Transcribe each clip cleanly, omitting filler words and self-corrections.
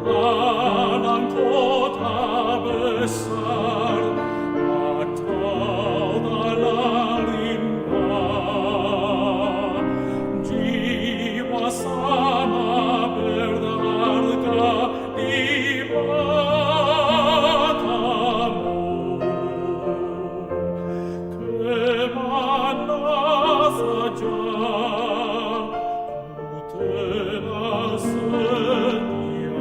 Dalam kota besar atau dalam limbah, jiwa sama berharga di matamu. Kemana saja ku telah sedia,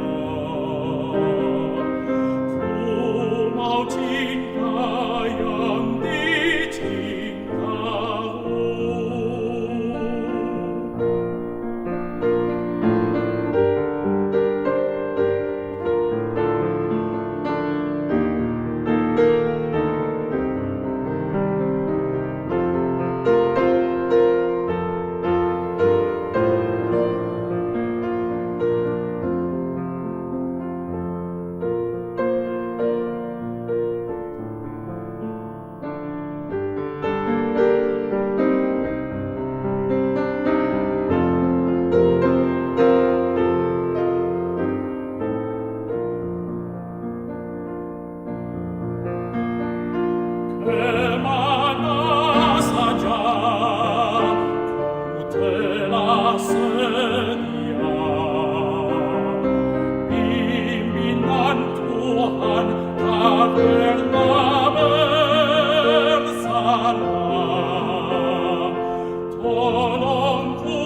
ku mau cinta yang dicintamu. Kemana saja ku telah sedia, pimpinan Tuhan tak pernah bersalah. Tolongku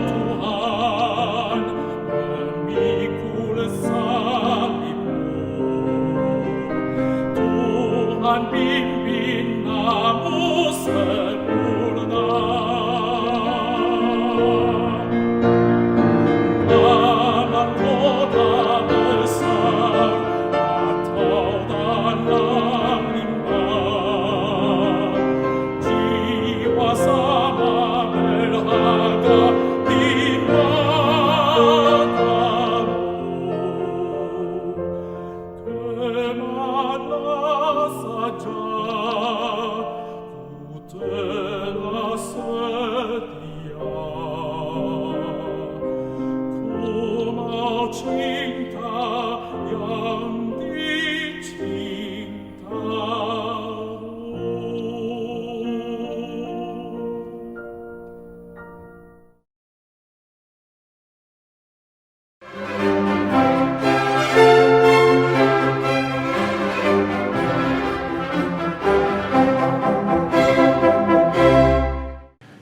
Tuhan, memikul salibmu. Tuhan pimpin namu sempurna. Dalam kota besar atau dalam limbah, jiwa sama berharga di matamu. Kemana saja ku telah sedia, ku mau cinta yang dicintamu.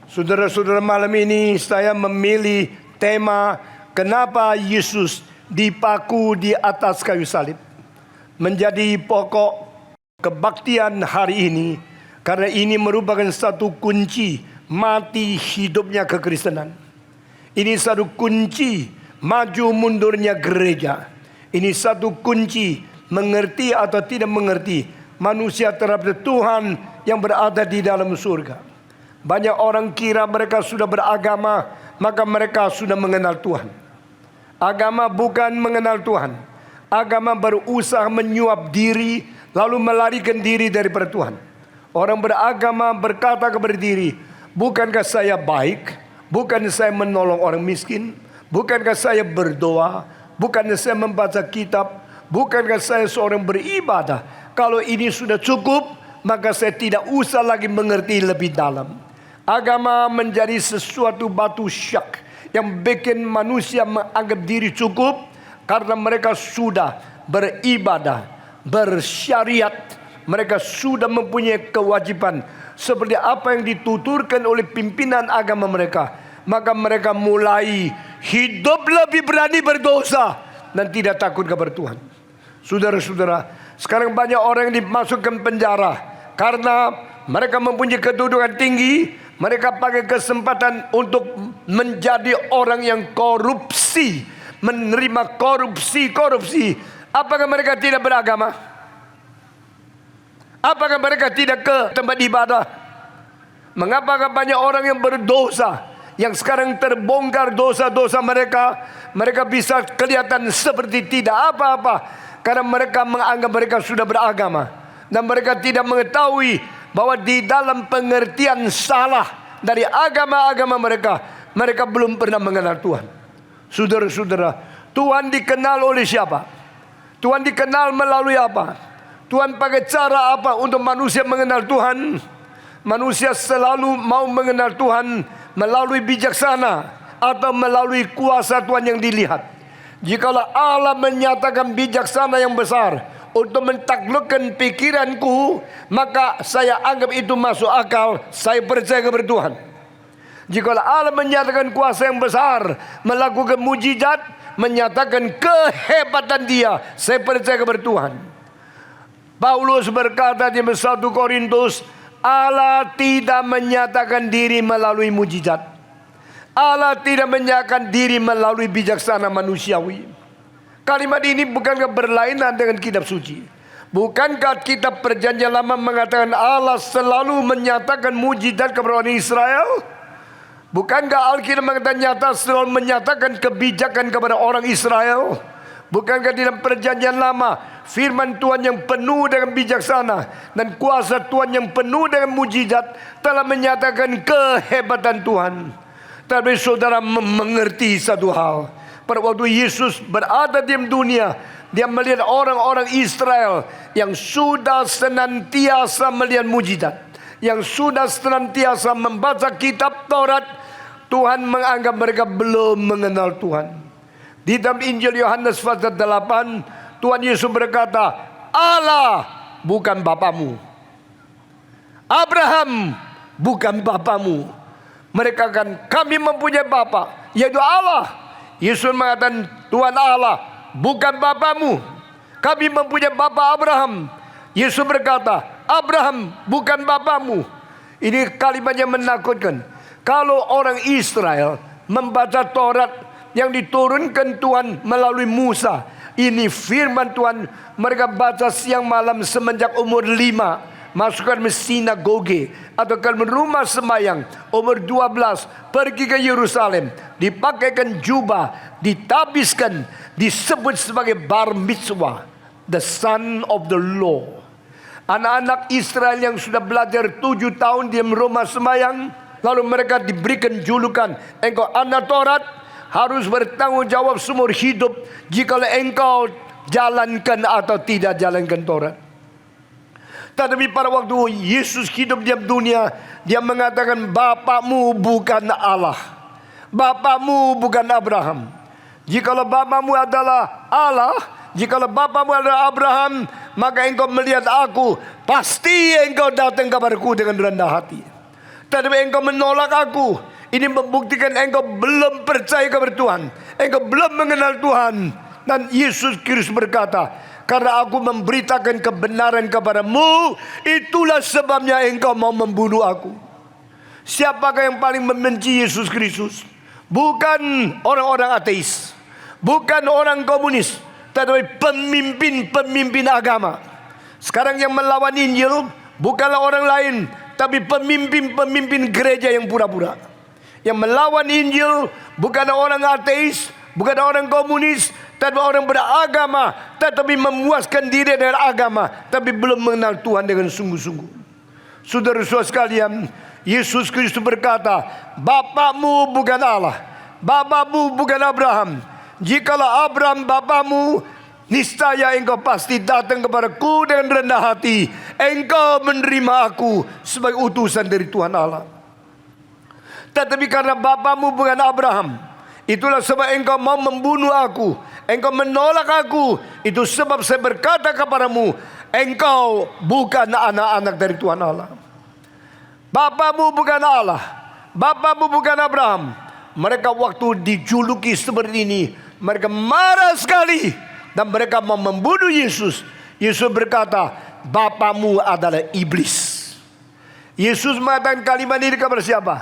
Saudara-saudara, malam ini saya memilih tema kenapa Yesus dipaku di atas kayu salib menjadi pokok kebaktian hari ini, karena ini merupakan satu kunci mati hidupnya kekristenan. Ini satu kunci maju mundurnya gereja. Ini satu kunci mengerti atau tidak mengerti manusia terhadap Tuhan yang berada di dalam surga. Banyak orang kira mereka sudah beragama, maka mereka sudah mengenal Tuhan. Agama bukan mengenal Tuhan. Agama berusaha menyuap diri, lalu melarikan diri daripada Tuhan. Orang beragama berkata kepada diri, bukankah saya baik? Bukankah saya menolong orang miskin? Bukankah saya berdoa? Bukankah saya membaca kitab? Bukankah saya seorang beribadah? Kalau ini sudah cukup, maka saya tidak usah lagi mengerti lebih dalam. Agama menjadi sesuatu batu syak yang bikin manusia menganggap diri cukup karena mereka sudah beribadah, bersyariat. Mereka sudah mempunyai kewajiban seperti apa yang dituturkan oleh pimpinan agama mereka. Maka mereka mulai hidup lebih berani berdosa dan tidak takut kepada Tuhan. Saudara-saudara, sekarang banyak orang yang dimasukkan penjara karena mereka mempunyai kedudukan tinggi. Mereka pakai kesempatan untuk menjadi orang yang korupsi, menerima korupsi. Apakah mereka tidak beragama? Apakah mereka tidak ke tempat ibadah? Mengapakah banyak orang yang berdosa, yang sekarang terbongkar dosa-dosa mereka, mereka bisa kelihatan seperti tidak apa-apa karena mereka menganggap mereka sudah beragama, dan mereka tidak mengetahui bahwa di dalam pengertian salah dari agama-agama mereka, mereka belum pernah mengenal Tuhan. Saudara-saudara, Tuhan dikenal oleh siapa? Tuhan dikenal melalui apa? Tuhan pakai cara apa untuk manusia mengenal Tuhan? Manusia selalu mau mengenal Tuhan melalui bijaksana atau melalui kuasa Tuhan yang dilihat. Jikalau Allah menyatakan bijaksana yang besar untuk mentaklukkan pikiranku, maka saya anggap itu masuk akal. Saya percaya kepada Tuhan. Jikalau Allah menyatakan kuasa yang besar, melakukan mujizat, menyatakan kehebatan Dia, saya percaya kepada Tuhan. Paulus berkata di 1 Korintus, Allah tidak menyatakan diri melalui mujizat. Allah tidak menyatakan diri melalui bijaksana manusiawi. Kalimat ini bukankah berlainan dengan kitab suci? Bukankah kitab perjanjian lama mengatakan Allah selalu menyatakan mujizat kepada orang Israel? Bukankah Alkitab mengatakan nyata selalu menyatakan kebijakan kepada orang Israel? Bukankah di dalam perjanjian lama firman Tuhan yang penuh dengan bijaksana dan kuasa Tuhan yang penuh dengan mujizat telah menyatakan kehebatan Tuhan? Tapi saudara mengerti satu hal. Pada waktu Yesus berada di dunia, Dia melihat orang-orang Israel yang sudah senantiasa melihat mujizat, yang sudah senantiasa membaca kitab Taurat. Tuhan menganggap mereka belum mengenal Tuhan. Di dalam Injil Yohanes pasal 8, Tuhan Yesus berkata, Allah bukan bapamu, Abraham bukan bapamu. Mereka kan, kami mempunyai bapa, yaitu Allah. Yesus mengatakan, Tuhan Allah bukan bapamu, kami mempunyai bapa Abraham. Yesus berkata, Abraham bukan bapamu. Ini kalimat yang menakutkan. Kalau orang Israel membaca Taurat yang diturunkan Tuhan melalui Musa, ini firman Tuhan, mereka baca siang malam semenjak umur 5, masukkan ke sinagoge atau ke rumah sembahyang. Umur 12 pergi ke Yerusalem, dipakaikan jubah, ditabiskan, disebut sebagai bar mitzvah, the son of the law. Anak-anak Israel yang sudah belajar 7 tahun di rumah sembahyang, lalu mereka diberikan julukan, engkau anak Taurat, harus bertanggung jawab seumur hidup jika engkau jalankan atau tidak jalankan Taurat. Tetapi pada waktu Yesus hidup di dunia, Dia mengatakan, bapamu bukan Allah, bapamu bukan Abraham. Jikalau bapamu adalah Allah, jikalau bapamu adalah Abraham, maka engkau melihat aku, pasti engkau datang kepadaku dengan rendah hati. Tetapi engkau menolak aku, ini membuktikan engkau belum percaya kepada Tuhan, engkau belum mengenal Tuhan. Dan Yesus Kristus berkata, karena aku memberitakan kebenaran kepadamu, itulah sebabnya engkau mau membunuh aku. Siapakah yang paling membenci Yesus Kristus? Bukan orang-orang ateis, bukan orang komunis, tetapi pemimpin-pemimpin agama. Sekarang yang melawan Injil bukanlah orang lain, tapi pemimpin-pemimpin gereja yang pura-pura. Yang melawan Injil bukan orang ateis, bukan orang komunis, tapi orang beragama, tetapi memuaskan diri dengan agama, tapi belum mengenal Tuhan dengan sungguh-sungguh. Saudara-saudara sekalian, Yesus Kristus berkata, bapamu bukan Allah, bapamu bukan Abraham. Jikalau Abraham bapamu, niscaya engkau pasti datang kepadaku dengan rendah hati. Engkau menerima aku sebagai utusan dari Tuhan Allah. Tetapi karena bapamu bukan Abraham, itulah sebab engkau mau membunuh aku, engkau menolak aku. Itu sebab saya berkata kepadamu, engkau bukan anak-anak dari Tuhan Allah. Bapamu bukan Allah, bapamu bukan Abraham. Mereka waktu dijuluki seperti ini, mereka marah sekali dan mereka mau membunuh Yesus. Yesus berkata, bapamu adalah iblis. Yesus mengatakan kalimat ini kepada siapa?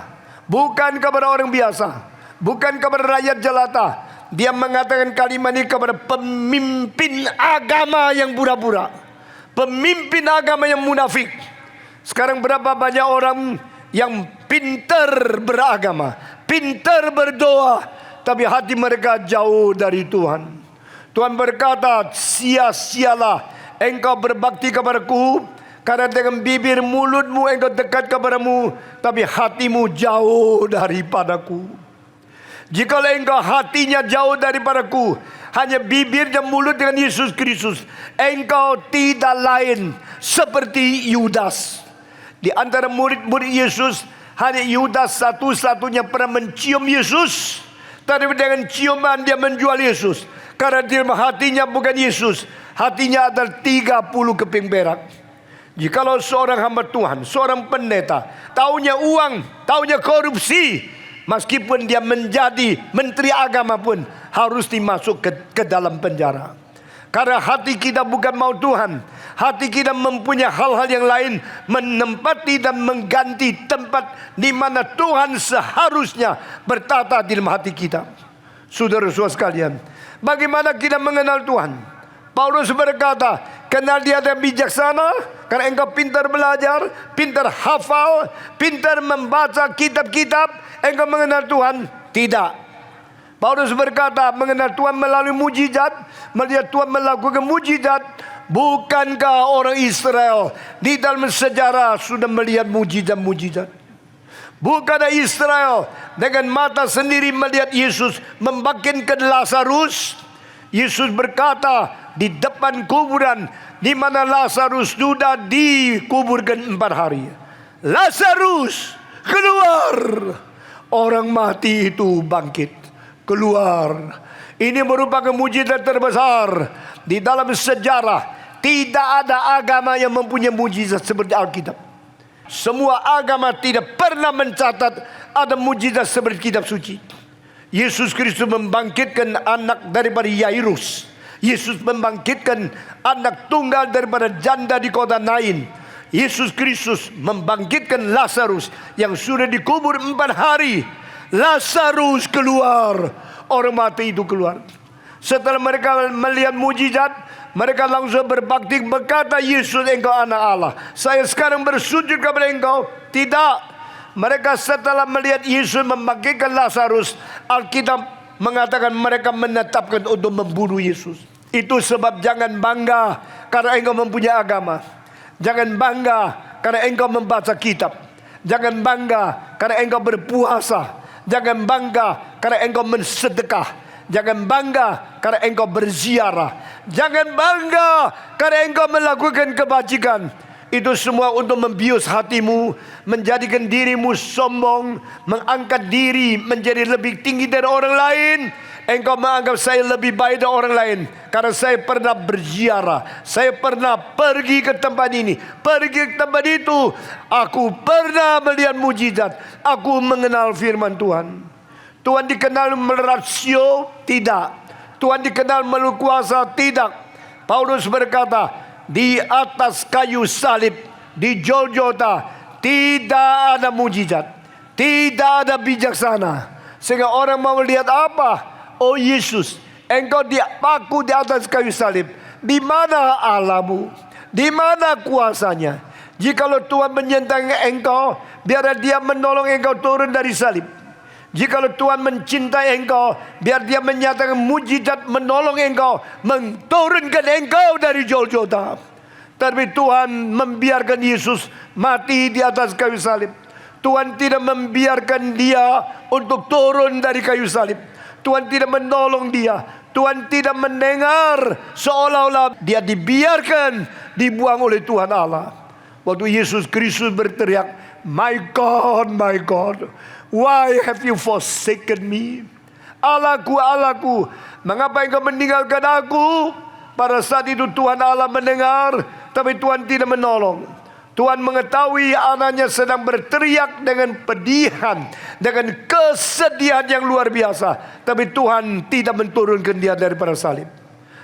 Bukan kepada orang biasa, bukan kepada rakyat jelata. Dia mengatakan kalimat ini kepada pemimpin agama yang pura-pura, pemimpin agama yang munafik. Sekarang berapa banyak orang yang pintar beragama, pintar berdoa, tapi hati mereka jauh dari Tuhan. Tuhan berkata, sia-sialah engkau berbakti kepadaku, Karena dengan bibir mulutmu engkau dekat kepadamu, tapi hatimu jauh daripadaku. Jikalau engkau hatinya jauh daripadaku, hanya bibir dan mulut dengan Yesus Kristus, engkau tidak lain seperti Yudas. Di antara murid-murid Yesus, hanya Yudas satu-satunya pernah mencium Yesus. Tapi dengan ciuman dia menjual Yesus. Karena dia hatinya bukan Yesus, hatinya adalah 30 keping perak. Jikalau seorang hamba Tuhan, seorang pendeta, taunya uang, taunya korupsi, meskipun dia menjadi menteri agama pun harus dimasuk ke dalam penjara. Karena hati kita bukan mau Tuhan. Hati kita mempunyai hal-hal yang lain, menempati dan mengganti tempat di mana Tuhan seharusnya bertata di dalam hati kita. Saudara-saudara sekalian, bagaimana kita mengenal Tuhan? Paulus berkata, kenal dia dan bijaksana, karena engkau pintar belajar, pintar hafal, pintar membaca kitab-kitab, engkau mengenal Tuhan? Tidak. Paulus berkata, mengenal Tuhan melalui mujizat, melihat Tuhan melakukan mujizat. Bukankah orang Israel di dalam sejarah sudah melihat mujizat-mujizat? Bukankah Israel dengan mata sendiri melihat Yesus membangkitkan Lazarus? Yesus berkata di depan kuburan di mana Lazarus sudah dikuburkan 4 hari. Lazarus keluar. Orang mati itu bangkit, keluar. Ini merupakan mujizat terbesar di dalam sejarah. Tidak ada agama yang mempunyai mujizat seperti Alkitab. Semua agama tidak pernah mencatat ada mujizat seperti kitab suci. Yesus Kristus membangkitkan anak daripada Yairus. Yesus membangkitkan anak tunggal daripada janda di kota Nain. Yesus Kristus membangkitkan Lazarus yang sudah dikubur 4 hari. Lazarus keluar. Orang mati itu keluar. Setelah mereka melihat mujizat, mereka langsung berbakti, berkata, Yesus, engkau anak Allah. Saya sekarang bersujud kepada engkau. Tidak. Mereka setelah melihat Yesus membangkitkan Lazarus, Alkitab mengatakan mereka menetapkan untuk membunuh Yesus. Itu sebab jangan bangga karena engkau mempunyai agama. Jangan bangga karena engkau membaca kitab. Jangan bangga karena engkau berpuasa. Jangan bangga karena engkau mensedekah. Jangan bangga karena engkau berziarah. Jangan bangga karena engkau melakukan kebajikan. Itu semua untuk membius hatimu, menjadikan dirimu sombong, mengangkat diri menjadi lebih tinggi dari orang lain. Engkau menganggap saya lebih baik dari orang lain karena saya pernah berziarah, saya pernah pergi ke tempat ini, pergi ke tempat itu. Aku pernah melihat mujizat, aku mengenal firman Tuhan. Tuhan dikenal melalui rasio? Tidak. Tuhan dikenal melalui kuasa? Tidak. Paulus berkata, di atas kayu salib, di Golgota, tidak ada mujizat, tidak ada bijaksana, sehingga orang mau lihat apa? Oh Yesus, engkau dipaku di atas kayu salib. Di mana Allahmu? Di mana kuasanya? Jikalau Tuhan menyentuh engkau, biar dia menolong engkau turun dari salib. Jikalau Tuhan mencintai engkau, biar dia menyatakan mujizat menolong engkau, menurunkan engkau dari Golgota. Tapi Tuhan membiarkan Yesus mati di atas kayu salib. Tuhan tidak membiarkan dia untuk turun dari kayu salib. Tuhan tidak menolong dia. Tuhan tidak mendengar, seolah-olah dia dibiarkan, dibuang oleh Tuhan Allah. Waktu Yesus Kristus berteriak, my God, why have you forsaken me? Allahku, Allahku, mengapa engkau meninggalkan aku? Pada saat itu Tuhan Allah mendengar, tapi Tuhan tidak menolong. Tuhan mengetahui anaknya sedang berteriak dengan pedihan, dengan kesedihan yang luar biasa. Tapi Tuhan tidak menurunkan dia daripada salib.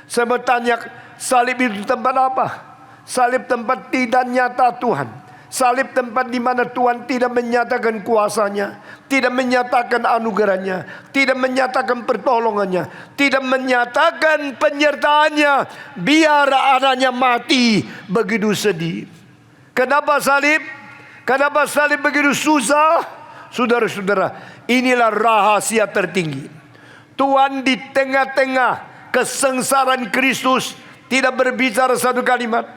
Saya bertanya, salib itu tempat apa? Salib tempat tidak nyata Tuhan. Salib tempat di mana Tuhan tidak menyatakan kuasanya, tidak menyatakan anugerahnya, tidak menyatakan pertolongannya, tidak menyatakan penyertaannya. Biar anaknya mati begitu sedih. Kenapa salib? Kenapa salib begitu susah? Saudara-saudara, inilah rahasia tertinggi. Tuhan di tengah-tengah kesengsaraan Kristus tidak berbicara satu kalimat,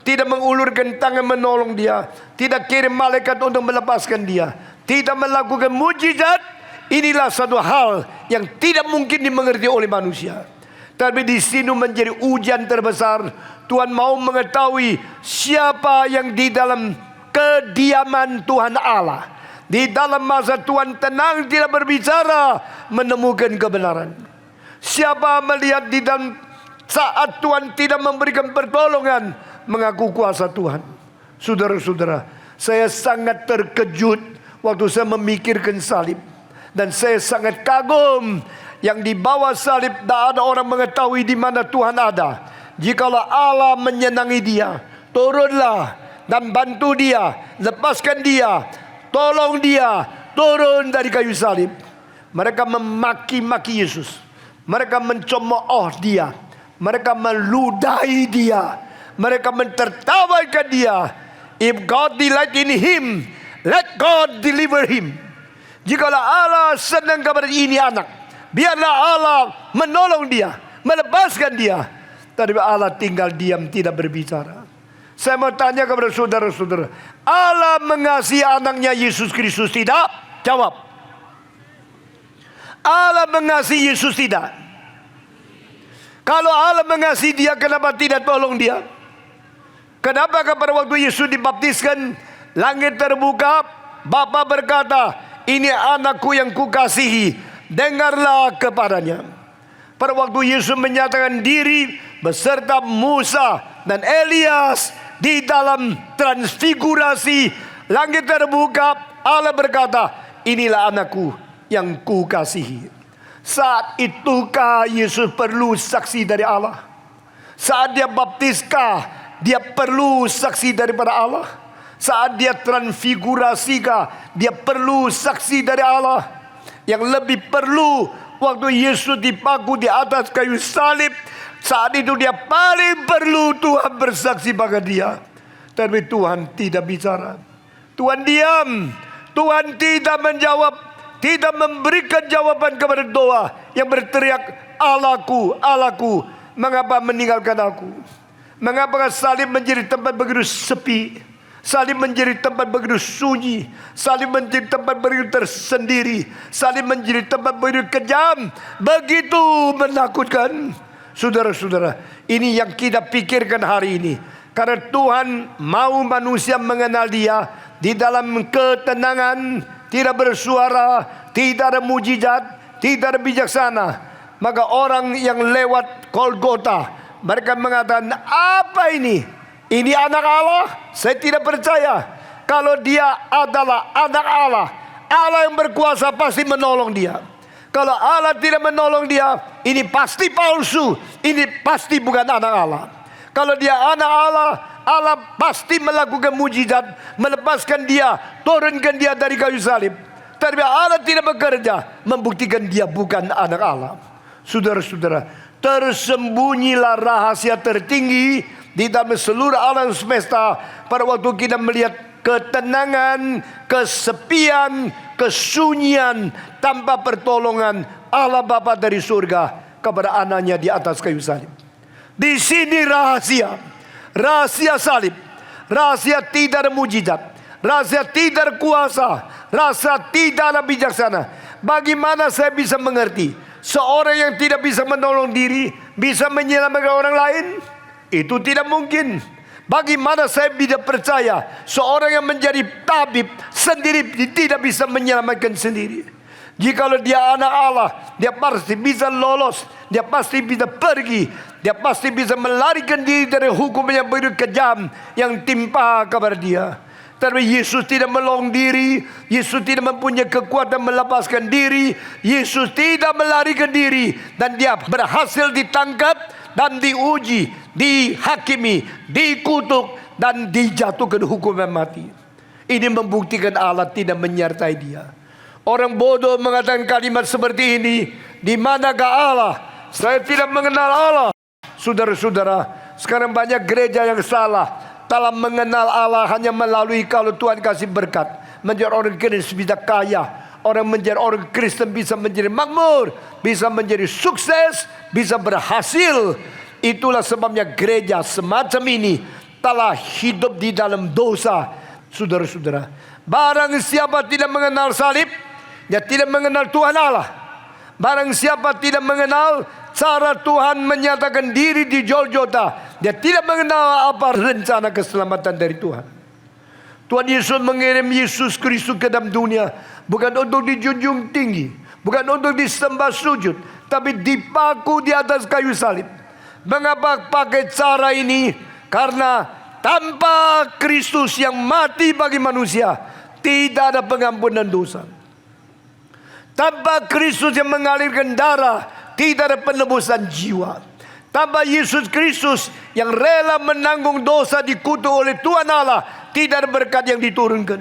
tidak mengulurkan tangan menolong dia, tidak kirim malaikat untuk melepaskan dia, tidak melakukan mujizat, inilah satu hal yang tidak mungkin dimengerti oleh manusia. Tapi di sini menjadi ujian terbesar. Tuhan mau mengetahui siapa yang di dalam kediaman Tuhan Allah, di dalam masa Tuhan tenang tidak berbicara, menemukan kebenaran. Siapa melihat di dalam saat Tuhan tidak memberikan pertolongan, mengaku kuasa Tuhan. Saudara-saudara, saya sangat terkejut waktu saya memikirkan salib. Dan saya sangat kagum yang di bawah salib tak ada orang mengetahui di mana Tuhan ada. Jikalau Allah menyenangi dia, turunlah dan bantu dia, lepaskan dia, tolong dia, turun dari kayu salib. Mereka memaki-maki Yesus, mereka mencemooh dia, mereka meludahi dia, mereka mentertawakan dia. If God delight in him, let God deliver him. Jikalau Allah senang kepada ini anak, biarlah Allah menolong dia, melepaskan dia. Tapi Allah tinggal diam, tidak berbicara. Saya mau tanya kepada saudara-saudara, Allah mengasihi anaknya Yesus Kristus tidak? Jawab. Allah mengasihi Yesus tidak? Kalau Allah mengasihi dia, kenapa tidak tolong dia? Kenapa pada waktu Yesus dibaptiskan, langit terbuka, Bapa berkata, ini anakku yang kukasihi, dengarlah kepadanya. Pada waktu Yesus menyatakan diri beserta Musa dan Elias di dalam transfigurasi, langit terbuka, Allah berkata, inilah anakku yang kukasihi. Saat itukah Yesus perlu saksi dari Allah? Saat dia baptiskah dia perlu saksi daripada Allah? Saat dia transfigurasikah dia perlu saksi dari Allah? Yang lebih perlu waktu Yesus dipaku di atas kayu salib, saat itu dia paling perlu Tuhan bersaksi bagi dia. Tapi Tuhan tidak bicara, Tuhan diam, Tuhan tidak menjawab, tidak memberikan jawaban kepada doa yang berteriak, Allahku, Allahku, mengapa meninggalkan aku? Mengapa salib menjadi tempat begitu sepi? Salib menjadi tempat begitu sunyi, salib menjadi tempat begitu tersendiri, salib menjadi tempat begitu kejam, begitu menakutkan. Saudara-saudara, ini yang kita pikirkan hari ini. Karena Tuhan mau manusia mengenal dia di dalam ketenangan, tidak bersuara, tidak ada mujizat, tidak ada bijaksana. Maka orang yang lewat Golgota, mereka mengatakan, apa ini? Ini anak Allah? Saya tidak percaya. Kalau dia adalah anak Allah, Allah yang berkuasa pasti menolong dia. Kalau Allah tidak menolong dia, ini pasti palsu, ini pasti bukan anak Allah. Kalau dia anak Allah, Allah pasti melakukan mujizat, melepaskan dia, turunkan dia dari kayu salib. Tapi Allah tidak bekerja, membuktikan dia bukan anak Allah. Saudara-saudara, tersembunyilah rahasia tertinggi di dalam seluruh alam semesta pada waktu kita melihat ketenangan, kesepian, kesunyian tanpa pertolongan Allah Bapa dari surga kepada anaknya di atas kayu salib. Di sini rahasia salib, rahasia tidak ada mujizat, rahasia tidak ada kuasa, rahasia tidak ada bijaksana. Bagaimana saya bisa mengerti seorang yang tidak bisa menolong diri bisa menyelamatkan orang lain? Itu tidak mungkin. Bagaimana saya bisa percaya seorang yang menjadi tabib sendiri tidak bisa menyelamatkan sendiri? Jikalau dia anak Allah, dia pasti bisa lolos, dia pasti bisa pergi, dia pasti bisa melarikan diri dari hukum yang begitu kejam yang timpa kepada dia. Tapi Yesus tidak menolong diri, Yesus tidak mempunyai kekuatan melepaskan diri, Yesus tidak melarikan diri, dan dia berhasil ditangkap dan diuji, dihakimi, dikutuk, dan dijatuhkan hukuman mati. Ini membuktikan Allah tidak menyertai dia. Orang bodoh mengatakan kalimat seperti ini, di manakah Allah? Saya tidak mengenal Allah. Saudara-saudara, sekarang banyak gereja yang salah dalam mengenal Allah hanya melalui kalau Tuhan kasih berkat. Menjadi orang Kristen bisa kaya, orang menjadi orang Kristen bisa menjadi makmur, bisa menjadi sukses, bisa berhasil. Itulah sebabnya gereja semacam ini telah hidup di dalam dosa. Saudara-saudara, barang siapa tidak mengenal salib, dia tidak mengenal Tuhan Allah. Barang siapa tidak mengenal cara Tuhan menyatakan diri di Golgota, dia tidak mengenal apa rencana keselamatan dari Tuhan. Tuhan Yesus mengirim Yesus Kristus ke dalam dunia bukan untuk dijunjung tinggi, bukan untuk disembah sujud, tapi dipaku di atas kayu salib. Mengapa pakai cara ini? Karena tanpa Kristus yang mati bagi manusia, tidak ada pengampunan dosa. Tanpa Kristus yang mengalirkan darah, tidak ada penebusan jiwa. Tanpa Yesus Kristus yang rela menanggung dosa dikutuk oleh Tuhan Allah, tidak ada berkat yang diturunkan.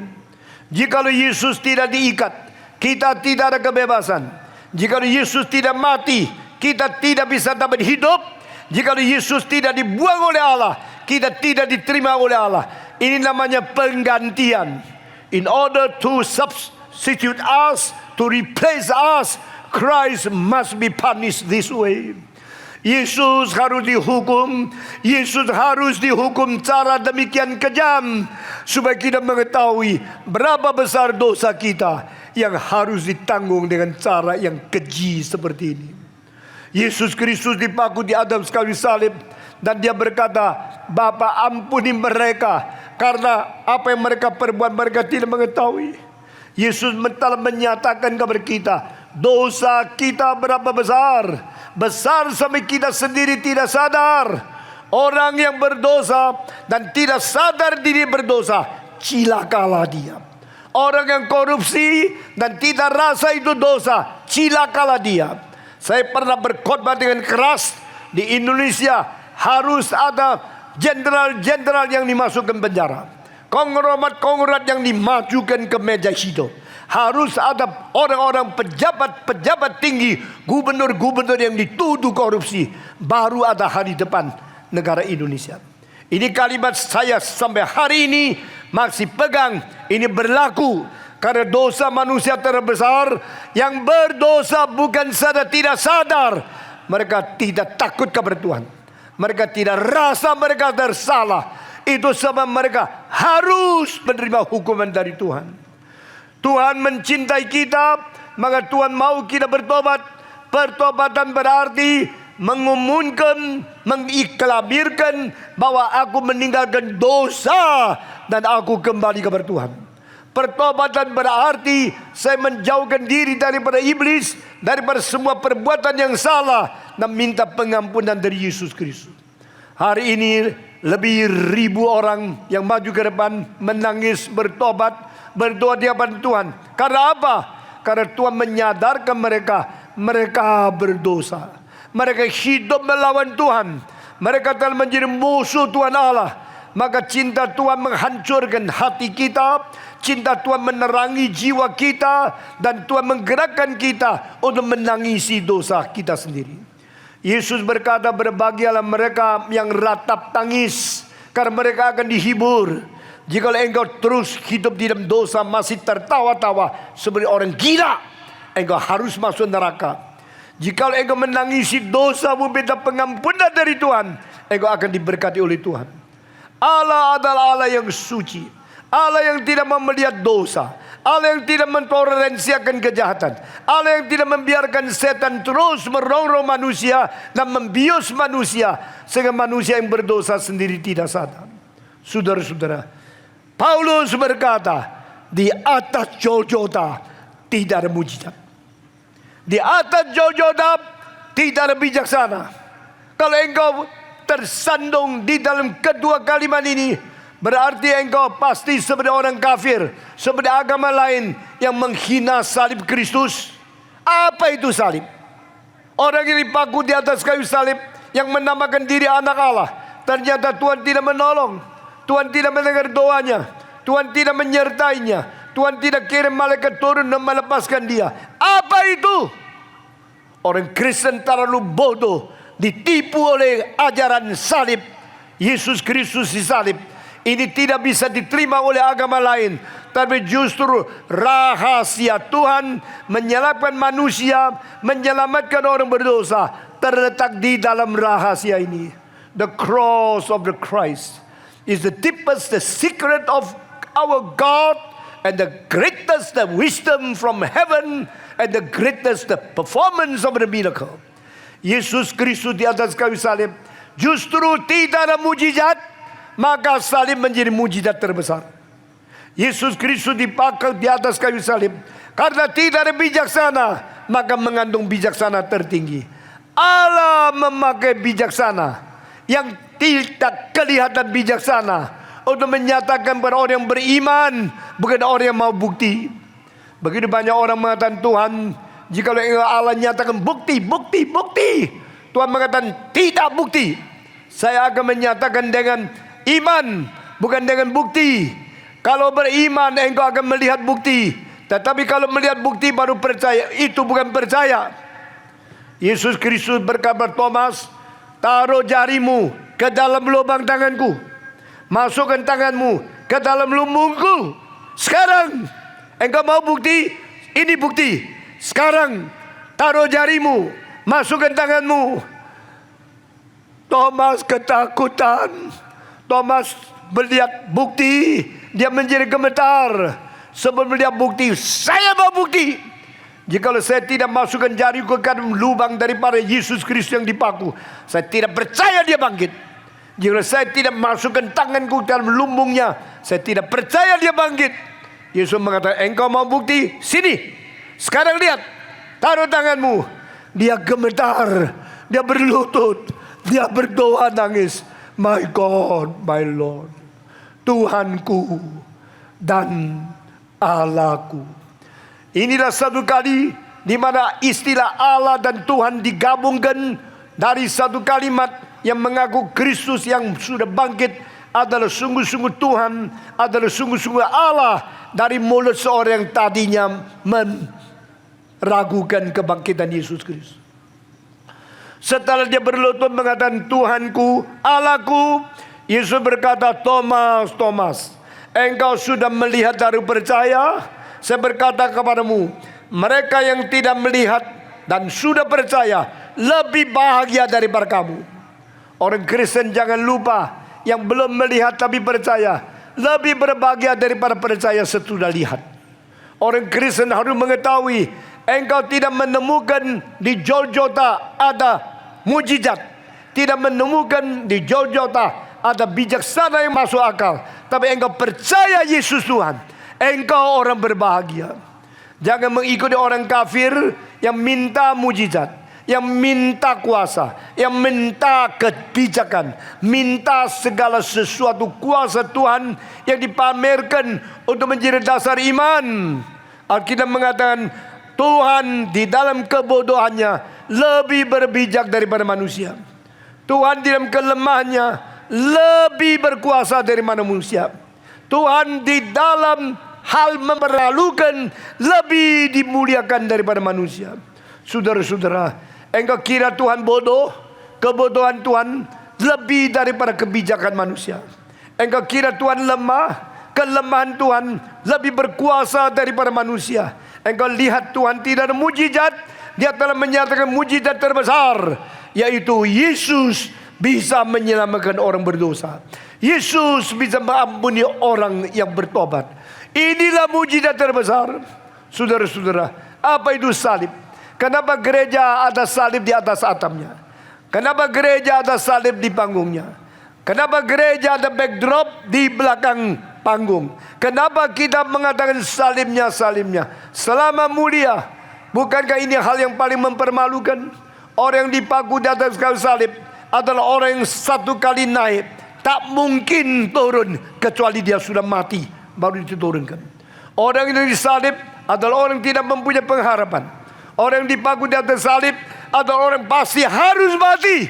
Jikalau Yesus tidak diikat, kita tidak ada kebebasan. Jikalau Yesus tidak mati, kita tidak bisa dapat hidup. Jikalau Yesus tidak dibuang oleh Allah, kita tidak diterima oleh Allah. Ini namanya penggantian. In order to substitute us, to replace us, Christ must be punished this way. Yesus harus dihukum. Yesus harus dihukum cara demikian kejam, supaya kita mengetahui berapa besar dosa kita yang harus ditanggung dengan cara yang keji seperti ini. Yesus Kristus dipaku di atas kayu salib, dan dia berkata, Bapa, ampuni mereka, karena apa yang mereka perbuat mereka tidak mengetahui. Yesus telah menyatakan kepada kita, dosa kita berapa besar. Besar sampai kita sendiri tidak sadar. Orang yang berdosa dan tidak sadar diri berdosa, cilakalah dia. Orang yang korupsi dan tidak rasa itu dosa, cilakalah dia. Saya pernah berkhotbah dengan keras, di Indonesia harus ada jenderal-jenderal yang dimasukkan penjara, konglomerat yang dimajukan ke meja hidup. Harus ada orang-orang pejabat-pejabat tinggi, gubernur-gubernur yang dituduh korupsi. Baru ada hari depan negara Indonesia. Ini kalimat saya sampai hari ini masih pegang. Ini berlaku. Karena dosa manusia terbesar, yang berdosa bukan saja tidak sadar, mereka tidak takut kepada Tuhan. Mereka tidak rasa mereka bersalah. Itu sebab mereka harus menerima hukuman dari Tuhan. Tuhan mencintai kita, maka Tuhan mau kita bertobat. Pertobatan berarti mengumumkan, mengiklamirkan bahwa aku meninggalkan dosa dan aku kembali kepada Tuhan. Pertobatan berarti saya menjauhkan diri daripada iblis, daripada semua perbuatan yang salah, dan minta pengampunan dari Yesus Kristus. Hari ini lebih ribu orang yang maju ke depan, menangis, bertobat, berdoa di hadapan Tuhan. Karena apa? Karena Tuhan menyadarkan mereka berdosa. Mereka hidup melawan Tuhan. Mereka telah menjadi musuh Tuhan Allah. Maka cinta Tuhan menghancurkan hati kita, cinta Tuhan menerangi jiwa kita, dan Tuhan menggerakkan kita untuk menangisi dosa kita sendiri. Yesus berkata, berbahagialah mereka yang ratap tangis, karena mereka akan dihibur. Jika engkau terus hidup di dalam dosa, masih tertawa-tawa seperti orang gila, engkau harus masuk neraka. Jika engkau menangisi dosa, minta pengampunan dari Tuhan, engkau akan diberkati oleh Tuhan. Allah adalah Allah yang suci, Allah yang tidak melihat dosa, Allah yang tidak mentoleransiakan kejahatan, Allah yang tidak membiarkan setan terus merongrong manusia dan membius manusia, sehingga manusia yang berdosa sendiri tidak sadar. Saudara-saudara, Paulus berkata, di atas Golgota tidak ada mujizat. Di atas Golgota tidak ada bijaksana. Kalau engkau tersandung di dalam kedua kalimat ini, berarti engkau pasti seperti orang kafir, seperti agama lain yang menghina salib Kristus. Apa itu salib? Orang yang dipaku di atas kayu salib, yang menamakan diri anak Allah, ternyata Tuhan tidak menolong, Tuhan tidak mendengar doanya, Tuhan tidak menyertainya, Tuhan tidak kirim malaikat turun dan melepaskan dia. Apa itu? Orang Kristen terlalu bodoh, ditipu oleh ajaran salib. Yesus Kristus disalib. Ini tidak bisa diterima oleh agama lain, tapi justru rahasia Tuhan menyelamatkan manusia, menyelamatkan orang berdosa, terletak di dalam rahasia ini. The cross of the Christ. is the deepest, the secret of our God, and the greatest, the wisdom from heaven, and the greatest, the performance of the miracle. Yesus Kristus di atas kayu salib justru tidak ada mujizat, maka salib menjadi mujizat terbesar. Yesus Kristus dipakai di atas kayu salib karena tidak ada bijaksana, maka mengandung bijaksana tertinggi. Allah memakai bijaksana yang tidak kelihatan bijaksana untuk menyatakan kepada orang yang beriman, bukan orang yang mau bukti. Begitu banyak orang mengatakan Tuhan, jika Allah nyatakan bukti, Tuhan mengatakan tidak bukti. Saya akan menyatakan dengan iman, bukan dengan bukti. Kalau beriman engkau akan melihat bukti, tetapi kalau melihat bukti baru percaya, itu bukan percaya. Yesus Kristus berkata Thomas, taruh jarimu ke dalam lubang tanganku, masukkan tanganmu ke dalam lumbungku. Sekarang engkau mau bukti? Ini bukti. Sekarang taruh jarimu, masukkan tanganmu. Thomas ketakutan. Thomas melihat bukti, dia menjadi gemetar. Sebelum melihat bukti, saya mau bukti. Jikalau saya tidak masukkan jariku ke dalam lubang daripada Yesus Kristus yang dipaku, saya tidak percaya dia bangkit. Jikalau saya tidak masukkan tanganku ke dalam lumbungnya, saya tidak percaya dia bangkit. Yesus mengatakan, engkau mau bukti? Sini, sekarang lihat, taruh tanganmu. Dia gemetar, dia berlutut, dia berdoa nangis. My God, my Lord, Tuhanku dan Allahku. Inilah satu kali di mana istilah Allah dan Tuhan digabungkan dari satu kalimat yang mengaku Kristus yang sudah bangkit adalah sungguh-sungguh Tuhan, adalah sungguh-sungguh Allah dari mulut seorang yang tadinya meragukan kebangkitan Yesus Kristus. Setelah dia berlutut mengatakan Tuhanku, Allahku, Yesus berkata, Thomas, Thomas, engkau sudah melihat baru percaya? Saya berkata kepadamu, mereka yang tidak melihat dan sudah percaya lebih bahagia daripada kamu. Orang Kristen jangan lupa, yang belum melihat tapi percaya lebih berbahagia daripada percaya sesudah lihat. Orang Kristen harus mengetahui, engkau tidak menemukan di Golgota ada mujizat, tidak menemukan di Golgota ada bijaksana yang masuk akal, tapi engkau percaya Yesus Tuhan, engkau orang berbahagia. Jangan mengikuti orang kafir yang minta mujizat, yang minta kuasa, yang minta kebijakan, minta segala sesuatu kuasa Tuhan yang dipamerkan untuk menjadi dasar iman. Alkitab mengatakan Tuhan di dalam kebodohannya lebih berbijak daripada manusia. Tuhan di dalam kelemahannya lebih berkuasa daripada manusia. Tuhan di dalam hal memperlalukan lebih dimuliakan daripada manusia. Saudara-saudara, engkau kira Tuhan bodoh? Kebodohan Tuhan lebih daripada kebijakan manusia. Engkau kira Tuhan lemah? Kelemahan Tuhan lebih berkuasa daripada manusia. Engkau lihat Tuhan tidak ada mujizat, Dia telah menyatakan mujizat terbesar, yaitu Yesus bisa menyelamatkan orang berdosa. Yesus bisa mengampuni orang yang bertobat. Inilah mujizat terbesar. Saudara-saudara, apa itu salib? Kenapa gereja ada salib di atas atapnya? Kenapa gereja ada salib di panggungnya? Kenapa gereja ada backdrop di belakang panggung? Kenapa kita mengatakan salibnya? Selama mulia. Bukankah ini hal yang paling mempermalukan? Orang yang dipaku di atas kayu salib adalah orang yang satu kali naik, tak mungkin turun kecuali dia sudah mati baru diturunkan. Orang yang disalib adalah orang yang tidak mempunyai pengharapan. Orang yang dipaku di atas salib adalah orang yang pasti harus mati.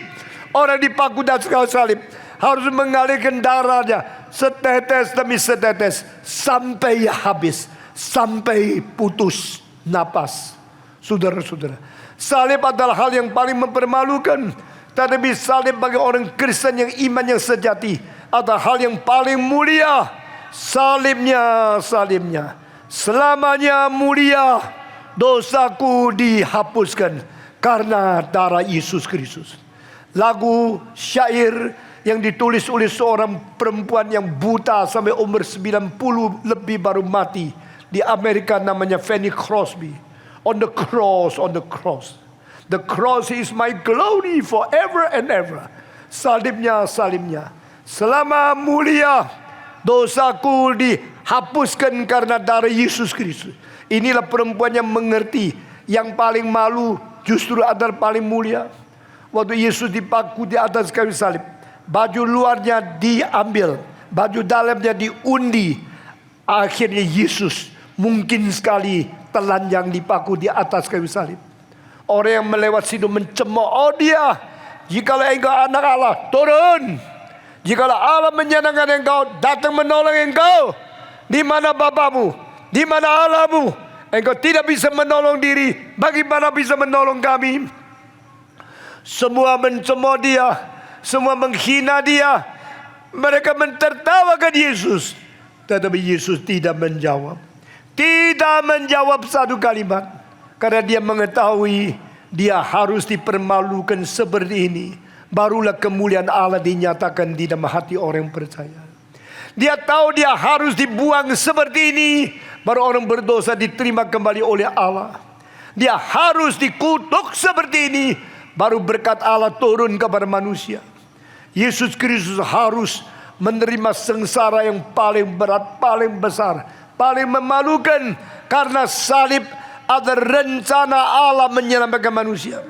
Orang yang dipaku di atas kayu salib harus mengalirkan darahnya setetes demi setetes sampai habis, sampai putus napas. Saudara-saudara, salib adalah hal yang paling mempermalukan. Tetapi salib bagi orang Kristen yang iman yang sejati adalah hal yang paling mulia. Salibnya selamanya mulia. Dosaku dihapuskan karena darah Yesus Kristus. Lagu syair yang ditulis oleh seorang perempuan yang buta sampai umur 90 lebih baru mati di Amerika, namanya Fanny Crosby. On the cross, on the cross. The cross is my glory forever and ever. Salibnya, salibnya. Selama mulia, dosaku dihapuskan karena darah Yesus Kristus. Inilah perempuan yang mengerti, yang paling malu justru adalah paling mulia. Waktu Yesus dipaku di atas kayu salib, baju luarnya diambil, baju dalamnya diundi. Akhirnya Yesus mungkin sekali telanjang dipaku di atas kayu salib. Orang yang melewat situ mencemooh dia. Jikalau engkau anak Allah, turun. Jikalau Allah menyenangkan engkau, datang menolong engkau. Di mana Bapamu? Di mana Allahmu? Engkau tidak bisa menolong diri, bagaimana bisa menolong kami? Semua mencemooh dia, semua menghina dia. Mereka mentertawakan Yesus. Tetapi Yesus tidak menjawab. Tidak menjawab satu kalimat. Karena dia mengetahui dia harus dipermalukan seperti ini. Barulah kemuliaan Allah dinyatakan di dalam hati orang yang percaya. Dia tahu dia harus dibuang seperti ini, baru orang berdosa diterima kembali oleh Allah. Dia harus dikutuk seperti ini, baru berkat Allah turun kepada manusia. Yesus Kristus harus menerima sengsara yang paling berat, paling besar, paling memalukan. Karena salib ada rencana Allah menyelamatkan manusia.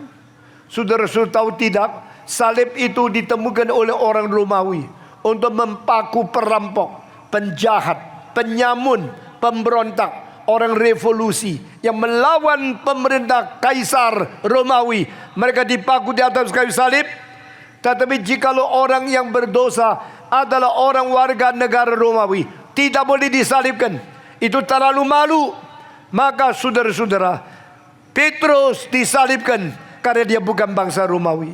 Saudara-saudara tahu tidak? Salib itu ditemukan oleh orang Romawi untuk mempaku perampok, penjahat, penyamun, pemberontak, orang revolusi yang melawan pemerintah Kaisar Romawi. Mereka dipaku di atas kayu salib. Tetapi jikalau orang yang berdosa adalah orang warga negara Romawi, tidak boleh disalibkan. Itu terlalu malu. Maka saudara-saudara, Petrus disalibkan karena dia bukan bangsa Romawi.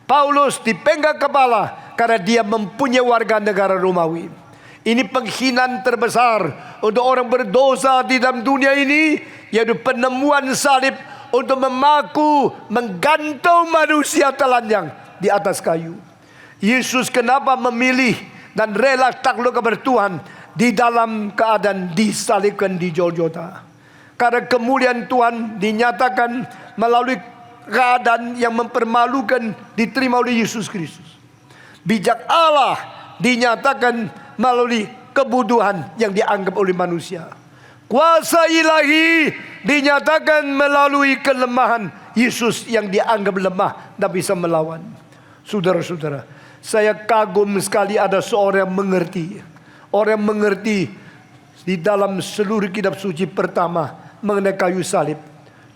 Paulus dipenggal kepala karena dia mempunyai warga negara Romawi. Ini penghinaan terbesar untuk orang berdosa di dalam dunia ini, yaitu penemuan salib untuk memaku, menggantung manusia telanjang di atas kayu. Yesus kenapa memilih dan rela takluk kepada Tuhan di dalam keadaan disalibkan di Golgota? Karena kemuliaan Tuhan dinyatakan melalui keadaan yang mempermalukan diterima oleh Yesus Kristus. Bijak Allah dinyatakan melalui kebutuhan yang dianggap oleh manusia. Kuasa ilahi dinyatakan melalui kelemahan Yesus yang dianggap lemah, tak bisa melawan. Saudara-saudara, saya kagum sekali ada seorang yang mengerti. Orang yang mengerti di dalam seluruh kitab suci pertama mengenai kayu salib.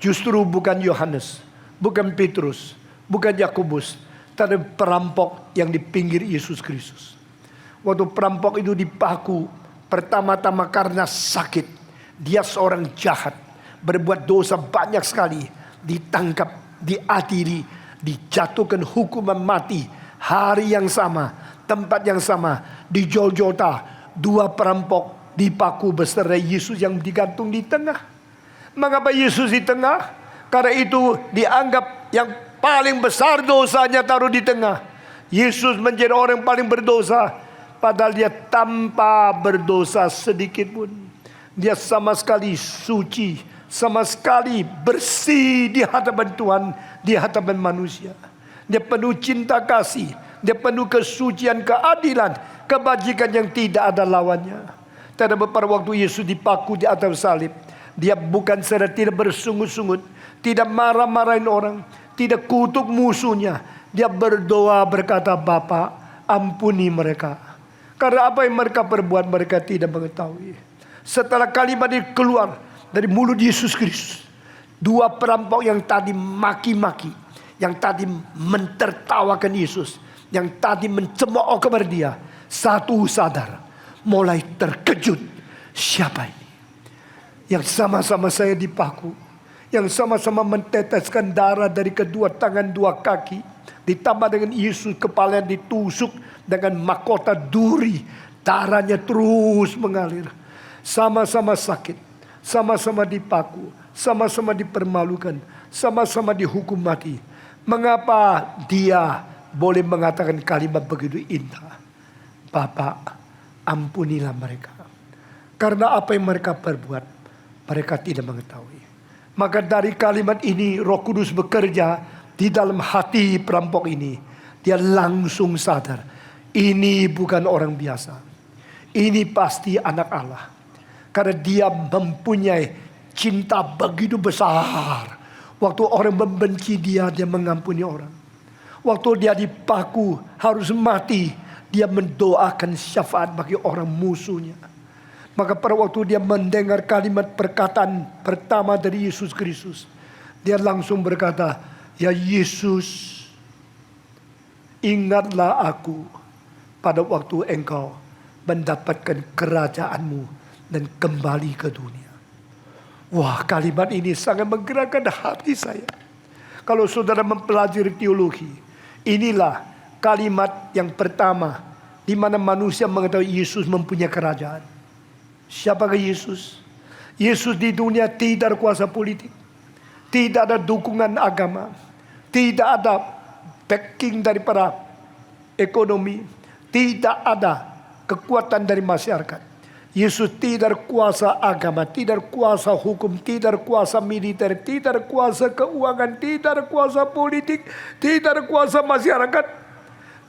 Justru bukan Yohanes, bukan Petrus, bukan Yakobus, tapi perampok yang di pinggir Yesus Kristus. Waktu perampok itu dipaku, pertama-tama karena sakit. Dia seorang jahat, berbuat dosa banyak sekali. Ditangkap, diadili, dijatuhkan hukuman mati. Hari yang sama, tempat yang sama, di Golgota, dua perampok dipaku beserta Yesus yang digantung di tengah. Mengapa Yesus di tengah? Karena itu dianggap yang paling besar dosanya taruh di tengah. Yesus menjadi orang yang paling berdosa, padahal dia tanpa berdosa sedikit pun. Dia sama sekali suci, sama sekali bersih di hadapan Tuhan, di hadapan manusia. Dia penuh cinta kasih, dia penuh kesucian, keadilan, kebajikan yang tidak ada lawannya. Tetapi pada waktu Yesus dipaku di atas salib, dia bukan secara tidak bersungut-sungut, tidak marah-marahin orang, tidak kutuk musuhnya. Dia berdoa berkata, Bapa, ampuni mereka. Karena apa yang mereka perbuat mereka tidak mengetahui. Setelah kalimat itu keluar dari mulut Yesus Kristus, dua perampok yang tadi maki-maki, yang tadi mentertawakan Yesus, yang tadi mencemooh kepada dia, satu sadar, mulai terkejut. Siapa ini? Yang sama-sama saya dipaku, yang sama-sama menteteskan darah dari kedua tangan dua kaki, ditambah dengan Yesus kepala yang ditusuk dengan mahkota duri, darahnya terus mengalir. Sama-sama sakit, sama-sama dipaku, sama-sama dipermalukan, sama-sama dihukum mati. Mengapa dia boleh mengatakan kalimat begitu indah. Bapa, ampunilah mereka. Karena apa yang mereka perbuat, mereka tidak mengetahui. Maka dari kalimat ini Roh Kudus bekerja di dalam hati perampok ini. Dia langsung sadar, ini bukan orang biasa. Ini pasti anak Allah. Karena dia mempunyai cinta begitu besar. Waktu orang membenci dia, dia mengampuni orang. Waktu dia dipaku harus mati, dia mendoakan syafaat bagi orang musuhnya. Maka pada waktu dia mendengar kalimat perkataan pertama dari Yesus Kristus, dia langsung berkata, ya Yesus, ingatlah aku pada waktu engkau mendapatkan kerajaanmu dan kembali ke dunia. Wah, kalimat ini sangat menggerakkan hati saya. Kalau saudara mempelajari teologi, inilah kalimat yang pertama di mana manusia mengetahui Yesus mempunyai kerajaan. Siapakah Yesus? Yesus di dunia tidak ada kuasa politik, tidak ada dukungan agama, tidak ada backing daripada ekonomi, tidak ada kekuatan dari masyarakat. Yesus tidak kuasa agama, tidak kuasa hukum, tidak kuasa militer, tidak kuasa keuangan, tidak kuasa politik, tidak kuasa masyarakat.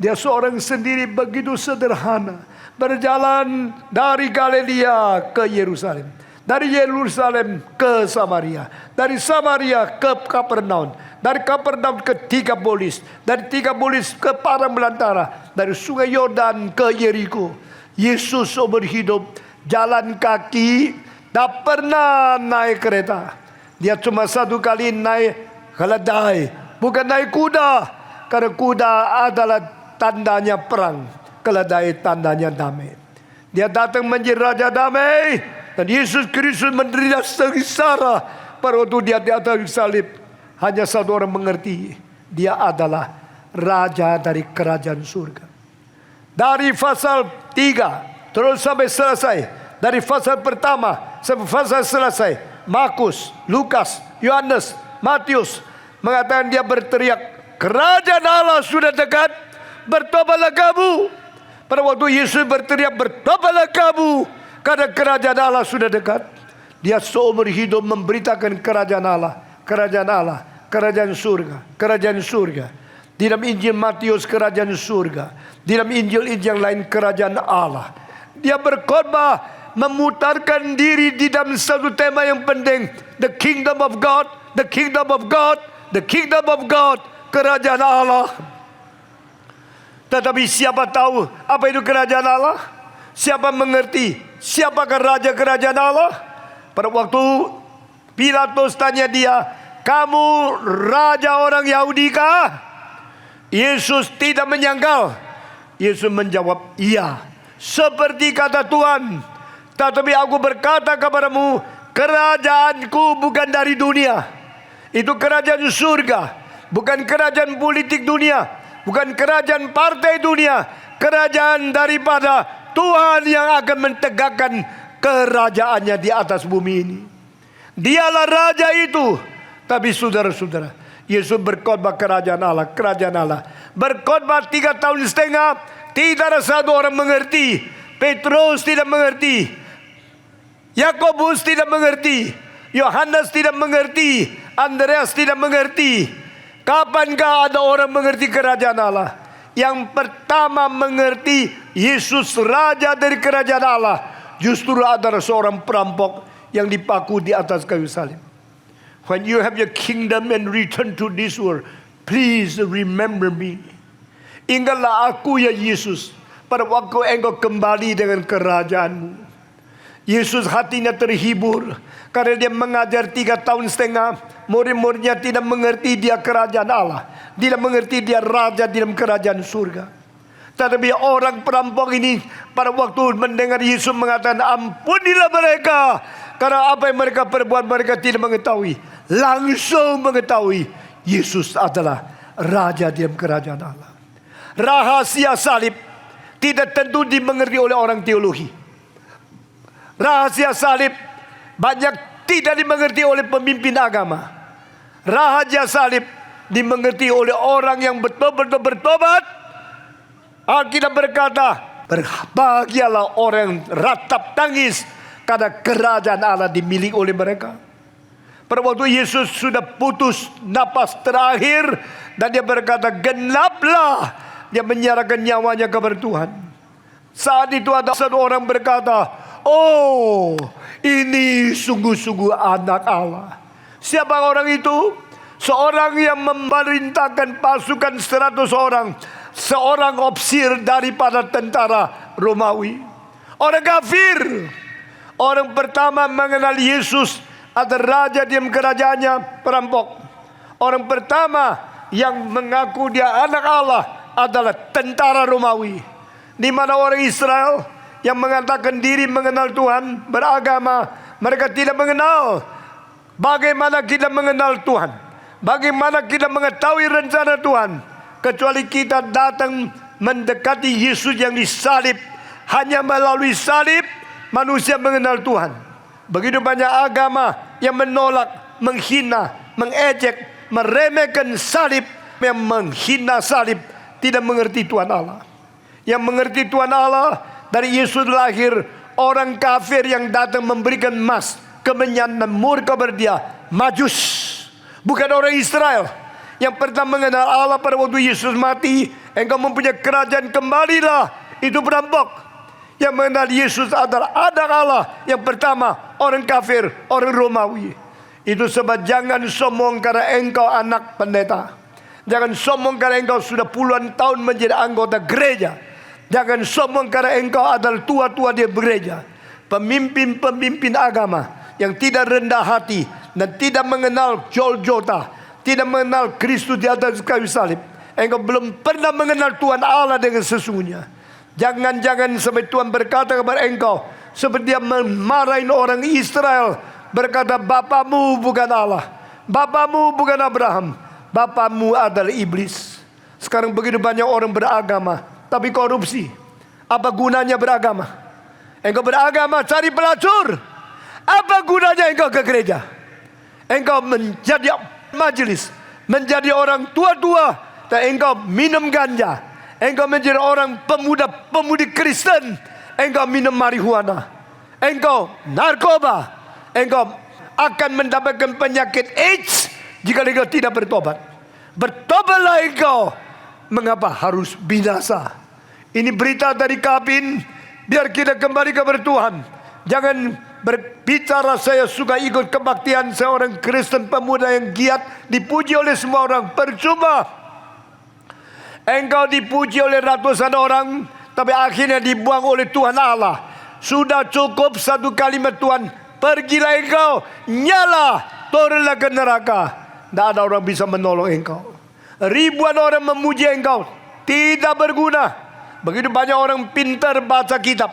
Dia seorang sendiri begitu sederhana, berjalan dari Galilea ke Yerusalem, dari Yerusalem ke Samaria, dari Samaria ke Kapernaum, dari Kapernaum ke Dikapolis, dari Dikapolis ke padang belantara, dari Sungai Yordan ke Yeriko. Yesus seumur hidup jalan kaki, tak pernah naik kereta. Dia cuma satu kali naik keledai, bukan naik kuda. Karena kuda adalah tandanya perang, keledai tandanya damai. Dia datang menjadi Raja Damai. Dan Yesus Kristus menderita sengsara pada waktu dia di atas salib. Hanya satu orang mengerti, dia adalah Raja dari kerajaan surga. Dari pasal 3 terus sampai selesai. Dari pasal pertama sampai pasal selesai, Markus, Lukas, Yohanes, Matius mengatakan dia berteriak, kerajaan Allah sudah dekat, bertobatlah kamu. Pada waktu Yesus berteriak, bertobatlah kamu, karena kerajaan Allah sudah dekat. Dia seumur hidup memberitakan kerajaan Allah, kerajaan Allah, kerajaan surga, kerajaan surga. Di dalam Injil Matius kerajaan surga, di dalam Injil yang lain kerajaan Allah. Dia berkhotbah memutarkan diri di dalam satu tema yang penting, the kingdom of God, the kingdom of God, the kingdom of God, kerajaan Allah. Tetapi siapa tahu apa itu kerajaan Allah? Siapa mengerti siapakah raja kerajaan Allah? Pada waktu Pilatus tanya dia, kamu raja orang Yahudi kah? Yesus tidak menyangkal. Yesus menjawab, iya, seperti kata Tuhan. Tetapi aku berkata kepadamu, kerajaanku bukan dari dunia. Itu kerajaan surga, bukan kerajaan politik dunia, bukan kerajaan partai dunia. Kerajaan daripada Tuhan yang akan mentegakkan kerajaannya di atas bumi ini. Dialah raja itu. Tapi saudara-saudara, Yesus berkhotbah kerajaan Allah, kerajaan Allah. Berkhotbah 3 tahun setengah, tidak ada satu orang mengerti. Petrus tidak mengerti, Yakobus tidak mengerti, Yohanes tidak mengerti, Andreas tidak mengerti. Kapankah ada orang mengerti kerajaan Allah? Yang pertama mengerti Yesus raja dari kerajaan Allah justru adalah seorang perampok yang dipaku di atas kayu salib. When you have your kingdom and return to this world, please remember me. Ingatlah aku ya Yesus, pada waktu engkau kembali dengan kerajaanmu. Yesus hatinya terhibur karena dia mengajar 3 tahun setengah. Murid-muridnya tidak mengerti dia kerajaan Allah, tidak mengerti dia raja di dalam kerajaan surga. Tetapi orang perampok ini pada waktu mendengar Yesus mengatakan, ampunilah mereka, karena apa yang mereka perbuat mereka tidak mengetahui. Langsung mengetahui Yesus adalah raja di dalam kerajaan Allah. Rahasia salib tidak tentu dimengerti oleh orang teologi. Rahasia salib banyak tidak dimengerti oleh pemimpin agama. Rahasia salib dimengerti oleh orang yang betul-betul bertobat. Alkitab berkata, berbahagialah orang yang ratap tangis karena kerajaan Allah dimiliki oleh mereka. Pada waktu Yesus sudah putus napas terakhir dan dia berkata, genaplah. Dia menyerahkan nyawanya kepada Tuhan. Saat itu ada satu orang berkata, oh, ini sungguh-sungguh anak Allah. Siapa orang itu? Seorang yang memerintahkan pasukan 100 orang. Seorang ofisir daripada tentara Romawi. Orang kafir. Orang pertama mengenal Yesus adalah raja diam kerajaannya, perampok. Orang pertama yang mengaku dia anak Allah adalah tentara Romawi. Di mana orang Israel yang mengatakan diri mengenal Tuhan, beragama, mereka tidak mengenal. Bagaimana kita mengenal Tuhan? Bagaimana kita mengetahui rencana Tuhan? Kecuali kita datang mendekati Yesus yang disalib. Hanya melalui salib manusia mengenal Tuhan. Begitu banyak agama yang menolak, menghina, mengejek, meremehkan salib, yang menghina salib, tidak mengerti Tuhan Allah. Yang mengerti Tuhan Allah, dari Yesus lahir orang kafir yang datang memberikan emas, kemenyan dan mur kepada dia, Majus, bukan orang Israel. Yang pertama mengenal Allah pada waktu Yesus mati, engkau mempunyai kerajaan, kembalilah. Itu perampok. Yang mengenal Yesus adalah anak Allah. Yang pertama orang kafir, orang Romawi. Itu sebab jangan sombong karena engkau anak pendeta. Jangan sombong karena engkau sudah puluhan tahun menjadi anggota gereja. Jangan sombong karena engkau adalah tua-tua di gereja. Pemimpin-pemimpin agama yang tidak rendah hati dan tidak mengenal Golgota, tidak mengenal Kristus di atas kayu salib. Engkau belum pernah mengenal Tuhan Allah dengan sesungguhnya. Jangan-jangan sampai Tuhan berkata kepada engkau, seperti dia memarahin orang Israel, berkata, bapamu bukan Allah, bapamu bukan Abraham, bapamu adalah iblis. Sekarang begitu banyak orang beragama tapi korupsi. Apa gunanya beragama? Engkau beragama cari pelacur. Apa gunanya engkau ke gereja? Engkau menjadi majelis, menjadi orang tua-tua, dan engkau minum ganja. Engkau menjadi orang pemuda-pemudi Kristen, engkau minum marihuana, engkau narkoba, engkau akan mendapatkan penyakit AIDS jika engkau tidak bertobat. Bertobatlah engkau. Mengapa harus binasa? Ini berita dari kabin. Biar kita kembali kepada Tuhan. Jangan berbicara saya suka ikut kebaktian seorang Kristen pemuda yang giat, dipuji oleh semua orang. Percuma. Engkau dipuji oleh ratusan orang, tapi akhirnya dibuang oleh Tuhan Allah. Sudah cukup satu kalimat Tuhan, pergilah engkau, nyala, turunlah ke neraka. Tidak ada orang bisa menolong engkau. Ribuan orang memuji engkau, tidak berguna. Begitu banyak orang pintar baca kitab,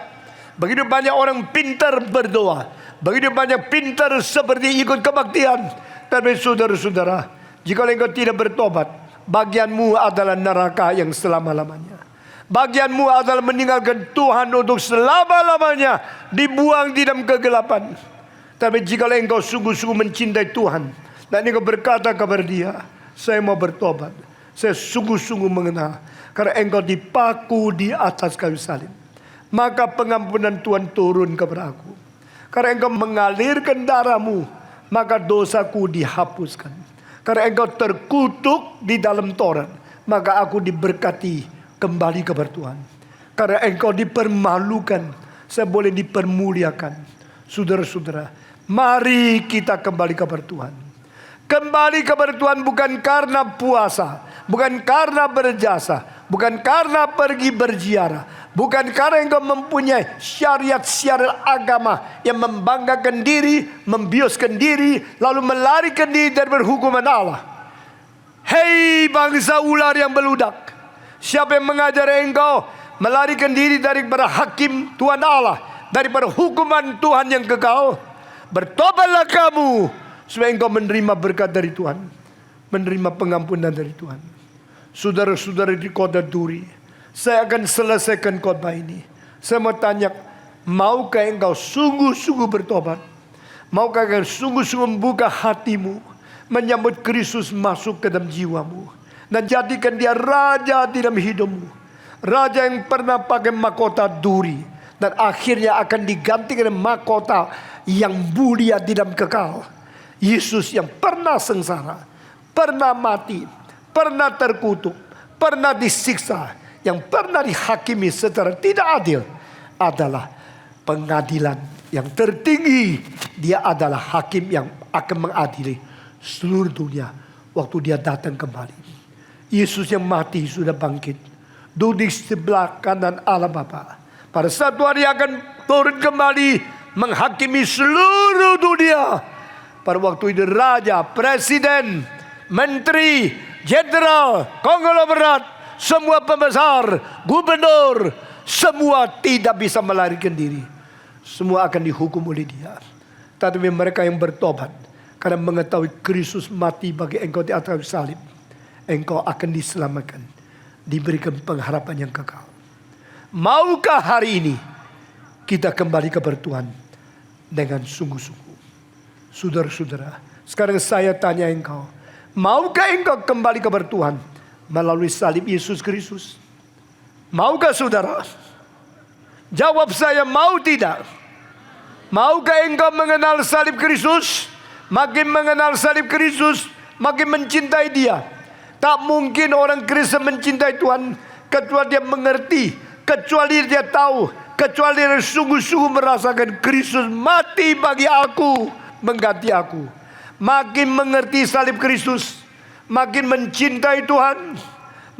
begitu banyak orang pintar berdoa, begitu banyak pintar seperti ikut kebaktian. Tapi saudara-saudara, jika engkau tidak bertobat, bagianmu adalah neraka yang selama-lamanya. Bagianmu adalah meninggalkan Tuhan untuk selama-lamanya, dibuang di dalam kegelapan. Tapi jika engkau sungguh-sungguh mencintai Tuhan dan engkau berkata kepada dia, saya mau bertobat, saya sungguh-sungguh mengenal, karena engkau dipaku di atas kayu salib, maka pengampunan Tuhan turun kepada aku. Karena engkau mengalirkan darahmu, maka dosaku dihapuskan. Karena engkau terkutuk di dalam Taurat, maka aku diberkati kembali kepada Tuhan. Karena engkau dipermalukan, saya boleh dipermuliakan. Saudara-saudara, mari kita kembali kepada Tuhan. Kembali kepada Tuhan bukan karena puasa, bukan karena berjasa, bukan karena pergi berziarah, bukan karena engkau mempunyai syariat-syariat agama yang membanggakan diri, membiuskan diri, lalu melarikan diri dari hukuman Allah. Hei bangsa ular yang beludak, siapa yang mengajar engkau melarikan diri daripada hakim Tuhan Allah, daripada hukuman Tuhan yang kekal? Bertobatlah kamu, supaya engkau menerima berkat dari Tuhan, menerima pengampunan dari Tuhan. Saudara-saudara di kota Duri, saya akan selesaikan khotbah ini. Saya mau tanya, maukah engkau sungguh-sungguh bertobat? Maukah engkau sungguh-sungguh membuka hatimu? menyambut Kristus masuk ke dalam jiwamu dan jadikan dia raja di dalam hidupmu. Raja yang pernah pakai mahkota duri dan akhirnya akan diganti dengan mahkota yang mulia di dalam kekal. Yesus yang pernah sengsara, pernah mati, pernah terkutuk, pernah disiksa, yang pernah dihakimi secara tidak adil adalah pengadilan yang tertinggi. Dia adalah hakim yang akan mengadili seluruh dunia waktu dia datang kembali. Yesus yang mati sudah bangkit, duduk di sebelah kanan Allah Bapa. Pada satu hari akan turun kembali menghakimi seluruh dunia. Pada waktu itu raja, presiden, menteri, jenderal, konglomerat, semua pembesar, gubernur, semua tidak bisa melarikan diri. Semua akan dihukum oleh dia. Tetapi mereka yang bertobat karena mengetahui Kristus mati bagi engkau di atas salib, engkau akan diselamatkan, diberikan pengharapan yang kekal. Maukah hari ini kita kembali kepada Tuhan dengan sungguh-sungguh? Saudara-saudara, sekarang saya tanya engkau, maukah engkau kembali kepada Tuhan melalui salib Yesus Kristus? Maukah saudara? Jawab saya, mau tidak? Maukah engkau mengenal salib Kristus? Makin mengenal salib Kristus, makin mencintai dia. Tak mungkin orang Kristen mencintai Tuhan kecuali dia mengerti, kecuali dia tahu, kecuali dia sungguh-sungguh merasakan Kristus mati bagi aku, mengganti aku. Makin mengerti salib Kristus, makin mencintai Tuhan,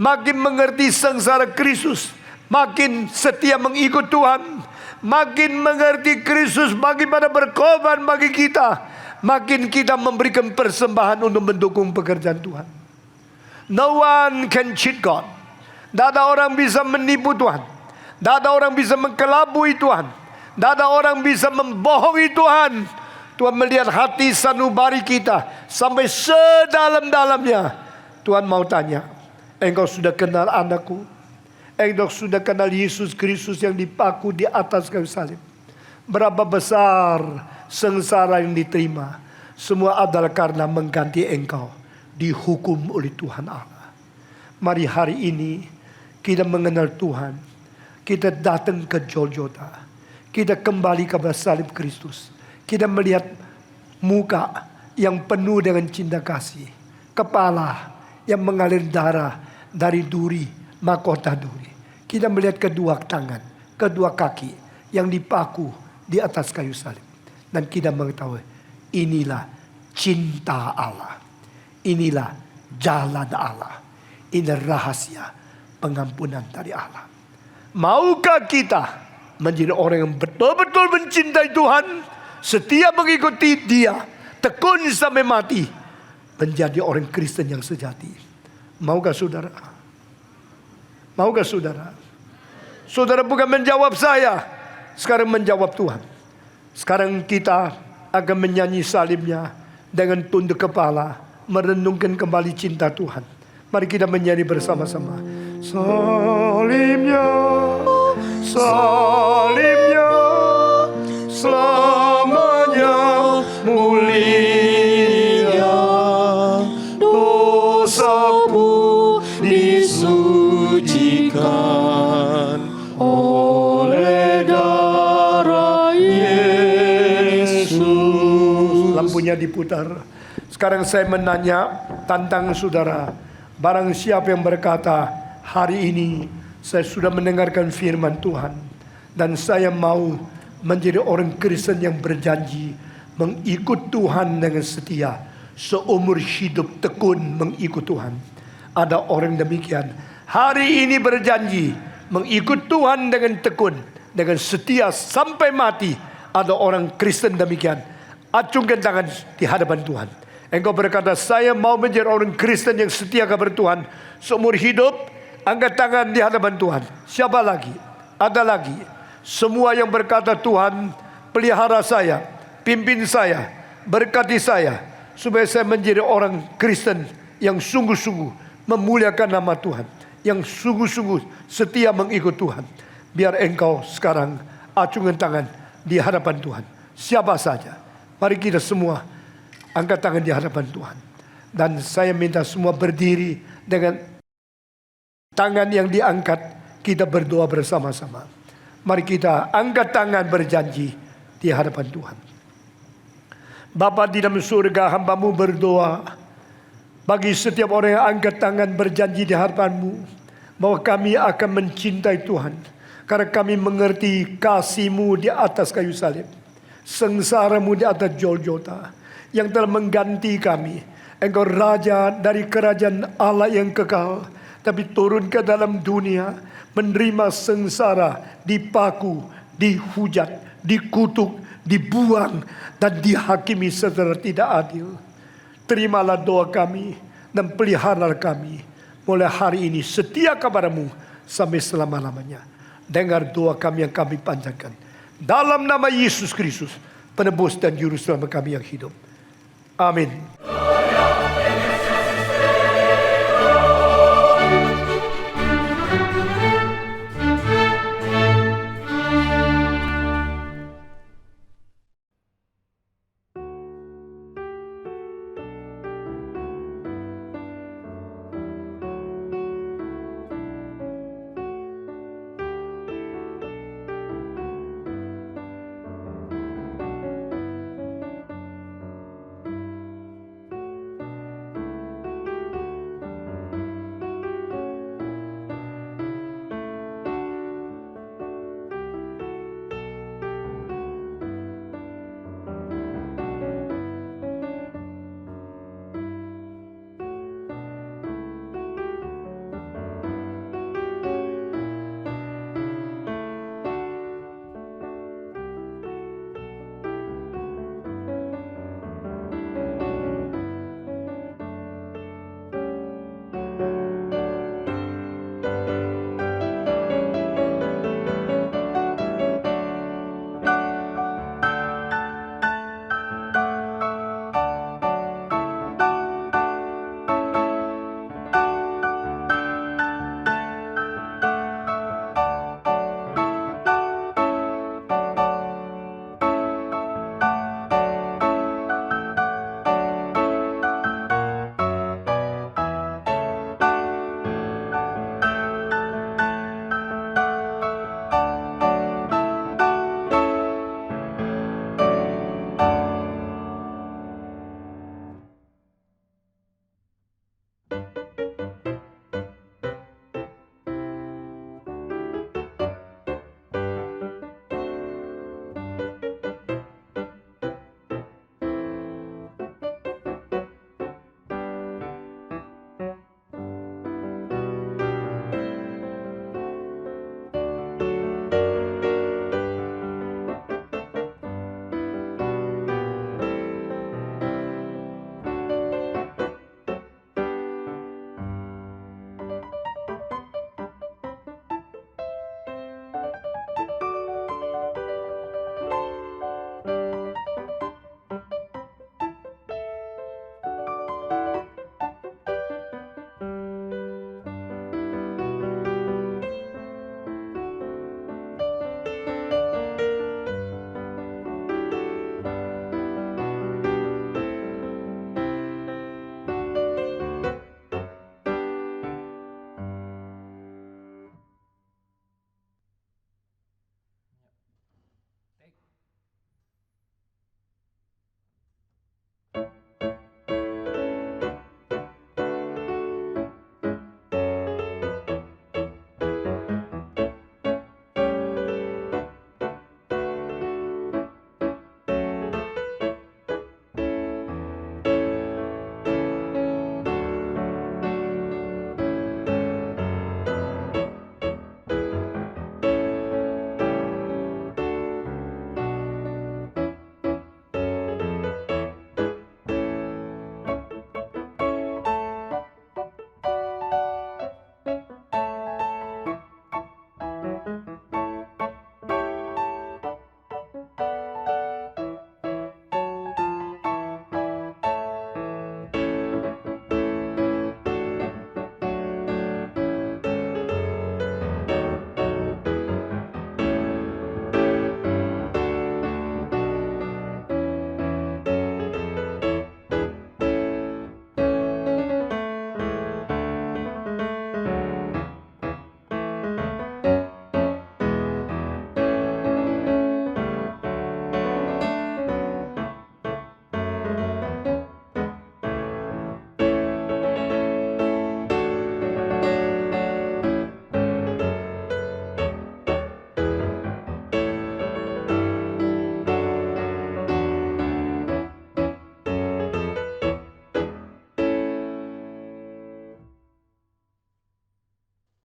makin mengerti sengsara Kristus, makin setia mengikut Tuhan, makin mengerti Kristus bagaimana berkorban bagi kita, makin kita memberikan persembahan untuk mendukung pekerjaan Tuhan. No one can cheat God. Tidak ada orang bisa menipu Tuhan. Tidak ada orang bisa mengkelabui Tuhan. Tidak ada orang bisa membohongi Tuhan. Tuhan melihat hati sanubari kita sampai sedalam-dalamnya. Tuhan mau tanya, engkau sudah kenal anakku? Engkau sudah kenal Yesus Kristus yang dipaku di atas kayu salib? Berapa besar sengsara yang diterima? Semua adalah karena mengganti engkau dihukum oleh Tuhan Allah. Mari hari ini kita mengenal Tuhan. Kita datang ke Golgota. Kita kembali kepada salib Kristus. Kita melihat muka yang penuh dengan cinta kasih. Kepala yang mengalir darah dari duri, mahkota duri. Kita melihat kedua tangan, kedua kaki yang dipaku di atas kayu salib. Dan kita mengetahui inilah cinta Allah. Inilah jalan Allah. Ini rahasia pengampunan dari Allah. Maukah kita menjadi orang yang betul-betul mencintai Tuhan, setia mengikuti Dia, tekun sampai mati, menjadi orang Kristen yang sejati? Maukah saudara? Maukah saudara? Saudara bukan menjawab saya, sekarang menjawab Tuhan. Sekarang kita akan menyanyi salibnya dengan tunduk kepala, merenungkan kembali cinta Tuhan. Mari kita menyanyi bersama-sama. Salibnya, salibnya, selamanya mulia. Dosaku disucikan oleh darah Yesus. Lampunya diputar. Sekarang saya menanya, tantang saudara. Barang siapa yang berkata, hari ini saya sudah mendengarkan firman Tuhan, dan saya mau menjadi orang Kristen yang berjanji mengikut Tuhan dengan setia, seumur hidup tekun mengikut Tuhan. Ada orang demikian, hari ini berjanji mengikut Tuhan dengan tekun, dengan setia sampai mati. Ada orang Kristen demikian. Acungkan tangan di hadapan Tuhan. Engkau berkata, saya mau menjadi orang Kristen yang setia kepada Tuhan seumur hidup. Angkat tangan di hadapan Tuhan. Siapa lagi? Ada lagi? Semua yang berkata, Tuhan pelihara saya, pimpin saya, berkati saya, supaya saya menjadi orang Kristen yang sungguh-sungguh memuliakan nama Tuhan, yang sungguh-sungguh setia mengikut Tuhan. Biar engkau sekarang acungkan tangan di hadapan Tuhan. Siapa saja? Mari kita semua angkat tangan di hadapan Tuhan. Dan saya minta semua berdiri dengan tangan yang diangkat, kita berdoa bersama-sama. Mari kita angkat tangan berjanji di hadapan Tuhan. Bapa di dalam surga, hamba-Mu berdoa bagi setiap orang yang angkat tangan berjanji di hadapan-Mu, bahwa kami akan mencintai Tuhan, karena kami mengerti kasih-Mu di atas kayu salib, sengsara-Mu di atas Golgota, yang telah mengganti kami. Engkau Raja dari kerajaan Allah yang kekal, tapi turun ke dalam dunia, menerima sengsara, dipaku, dihujat, dikutuk, dibuang, dan dihakimi secara tidak adil. Terimalah doa kami dan pelihara kami mulai hari ini setia kepadamu sampai selama-lamanya. Dengar doa kami yang kami panjatkan dalam nama Yesus Kristus, penebus dan juru selamat kami yang hidup. Amin.